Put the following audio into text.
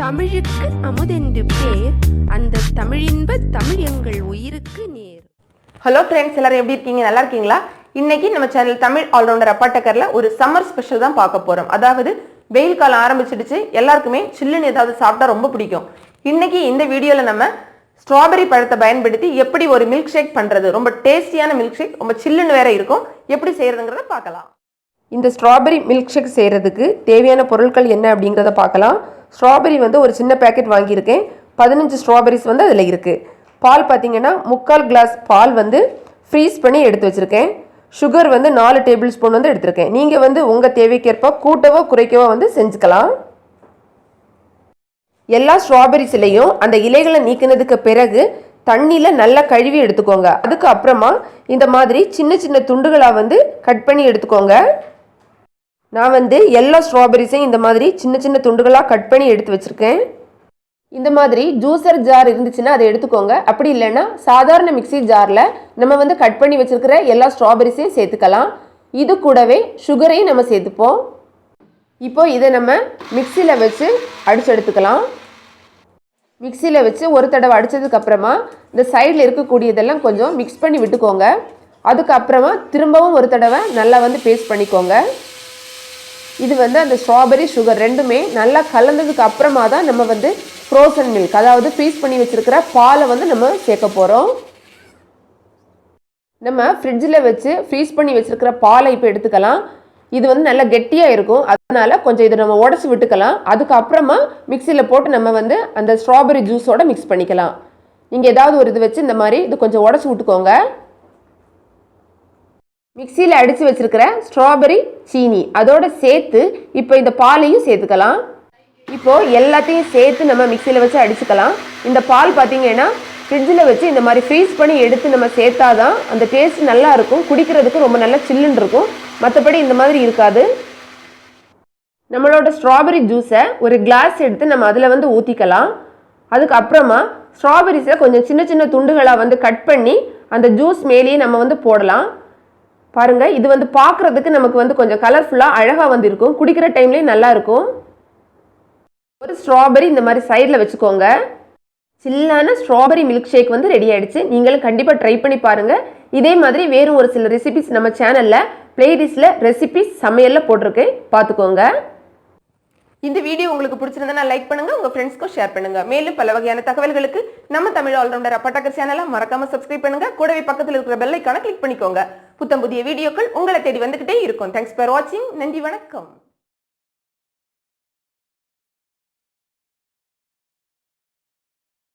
தமிழுக்கு அமுதென்று பேர், அந்த தமிழின்ப தமிழ் எங்கள் உயிருக்கு நேர். ஹலோ ஃப்ரெண்ட்ஸ், எல்லாரும் எப்படி இருக்கீங்க? நல்லா இருக்கீங்களா? இன்னைக்கு நம்ம சேனல் தமிழ் ஆல்ரவுண்டர் அப்பாட்டக்கர்ல ஒரு சம்மர் ஸ்பெஷல் தான் பார்க்க போறோம். அதாவது வெயில் காலம் ஆரம்பிச்சிடுச்சு, எல்லாருக்குமே சில்லுன்னு ஏதாவது சாப்பிட்டா ரொம்ப பிடிக்கும். இன்னைக்கு இந்த வீடியோல நம்ம ஸ்ட்ராபெரி பழத்தை பயன்படுத்தி எப்படி ஒரு மில்க் ஷேக் பண்றது, ரொம்ப டேஸ்டியான மில்க் ஷேக், ரொம்ப சில்லுன்னு வேற இருக்கும், எப்படி செய்யறதுங்கிறத பார்க்கலாம். இந்த ஸ்ட்ராபெரி மில்க் ஷேக் செய்யறதுக்கு தேவையான பொருட்கள் என்ன அப்படிங்கிறத பார்க்கலாம். ஸ்ட்ராபெரி ஒரு சின்ன பேக்கெட் வாங்கியிருக்கேன். 15 ஸ்ட்ராபெரிஸ் அதில் இருக்குது. பால் பார்த்தீங்கன்னா 3/4 கிளாஸ் பால் ஃப்ரீஸ் பண்ணி எடுத்து வச்சுருக்கேன். சுகர் 4 டேபிள் ஸ்பூன் எடுத்திருக்கேன். நீங்கள் உங்கள் தேவைக்கேற்ப கூட்டவோ குறைக்கவோ செஞ்சுக்கலாம். எல்லா ஸ்ட்ராபெரிஸ்லையும் அந்த இலைகளை நீக்கினதுக்கு பிறகு தண்ணியில் நல்லா கழுவி எடுத்துக்கோங்க. அதுக்கு அப்புறமா இந்த மாதிரி சின்ன சின்ன துண்டுகளாக கட் பண்ணி எடுத்துக்கோங்க. நான் எல்லா ஸ்ட்ராபெரிஸையும் இந்த மாதிரி சின்ன சின்ன துண்டுகளாக கட் பண்ணி எடுத்து வச்சுருக்கேன். இந்த மாதிரி ஜூஸர் ஜார் இருந்துச்சுன்னா அதை எடுத்துக்கோங்க. அப்படி இல்லைன்னா சாதாரண மிக்சி ஜாரில் நம்ம கட் பண்ணி வச்சுருக்கிற எல்லா ஸ்ட்ராபெரிஸையும் சேர்த்துக்கலாம். இது கூடவே சுகரையும் நம்ம சேர்த்துப்போம். இப்போ இதை நம்ம மிக்சியில் வச்சு அடித்து எடுத்துக்கலாம். மிக்சியில் வச்சு ஒரு தடவை அடித்ததுக்கப்புறமா இந்த சைடில் இருக்கக்கூடியதெல்லாம் கொஞ்சம் மிக்ஸ் பண்ணி விட்டுக்கோங்க. அதுக்கப்புறமா திரும்பவும் ஒரு தடவை நல்லா பேஸ்ட் பண்ணிக்கோங்க. இது அந்த ஸ்ட்ராபெரி சுகர் ரெண்டுமே நல்லா கலந்ததுக்கு அப்புறமா தான் நம்ம ஃப்ரோசன் மில்க், அதாவது ஃப்ரீஸ் பண்ணி வச்சுருக்கிற பாலை நம்ம சேர்க்க போகிறோம். நம்ம ஃப்ரிட்ஜில் வச்சு ஃப்ரீஸ் பண்ணி வச்சுருக்கிற பாலை இப்போ எடுத்துக்கலாம். இது நல்லா கெட்டியாக இருக்கும், அதனால் கொஞ்சம் இதை நம்ம உடச்சி விட்டுக்கலாம். அதுக்கப்புறமா மிக்சியில் போட்டு நம்ம அந்த ஸ்ட்ராபெரி ஜூஸோடு மிக்ஸ் பண்ணிக்கலாம். நீங்கள் ஏதாவது ஒரு இது வச்சு இந்த மாதிரி இது கொஞ்சம் உடச்சி விட்டுக்கோங்க. மிக்சியில் அடித்து வச்சுருக்கிற ஸ்ட்ராபெரி சீனி அதோடு சேர்த்து இப்போ இந்த பாலையும் சேர்த்துக்கலாம். இப்போது எல்லாத்தையும் சேர்த்து நம்ம மிக்சியில் வச்சு அடிச்சுக்கலாம். இந்த பால் பார்த்திங்கன்னா ஃப்ரிட்ஜில் வச்சு இந்த மாதிரி ஃப்ரீஸ் பண்ணி எடுத்து நம்ம சேர்த்தா தான் அந்த டேஸ்ட் நல்லா இருக்கும், குடிக்கிறதுக்கு ரொம்ப நல்லா சில்லுன்னு இருக்கும். மற்றபடி இந்த மாதிரி இருக்காது. நம்மளோட ஸ்ட்ராபெரி ஜூஸை ஒரு கிளாஸ் எடுத்து நம்ம அதில் ஊற்றிக்கலாம். அதுக்கப்புறமா ஸ்ட்ராபெரிஸை கொஞ்சம் சின்ன சின்ன துண்டுகளாக கட் பண்ணி அந்த ஜூஸ் மேலேயே நம்ம போடலாம். பாருங்கள், இது பார்க்குறதுக்கு நமக்கு கொஞ்சம் கலர்ஃபுல்லாக அழகாக இருக்கும், குடிக்கிற டைம்லேயும் நல்லா இருக்கும். ஒரு ஸ்ட்ராபெரி இந்த மாதிரி சைடில் வச்சுக்கோங்க. சில்லான ஸ்ட்ராபெரி மில்க் ஷேக் ரெடி ஆகிடுச்சு. நீங்களும் கண்டிப்பாக ட்ரை பண்ணி பாருங்கள். இதே மாதிரி வேறு ஒரு சில ரெசிபிஸ் நம்ம சேனலில் பிளேலிஸ்ட்டில் ரெசிபிஸ் சமையலில் போட்டிருக்கேன், பார்த்துக்கோங்க. இந்த வீடியோ உங்களுக்கு பிடிச்சிருந்தா லைக் பண்ணுங்க, உங்க ஃப்ரெண்ட்ஸ்க்கும் ஷேர் பண்ணுங்க. மேலும் பல வகையான தகவல்களுக்கு நம்ம தமிழ் ஆல்ரவுண்டர் அப்பட்டாக்கர் சேனலை மறக்காம சப்ஸ்கிரைப் பண்ணுங்க. கூடவே பக்கத்தில் இருக்கிற பெல் ஐகானை கிளிக் பண்ணிக்கோங்க. புத்தம் புதிய வீடியோக்கள் உங்களை தேடி வந்துகிட்டே இருக்கும். தேங்க்ஸ் ஃபார் வாட்சிங். நன்றி, வணக்கம்.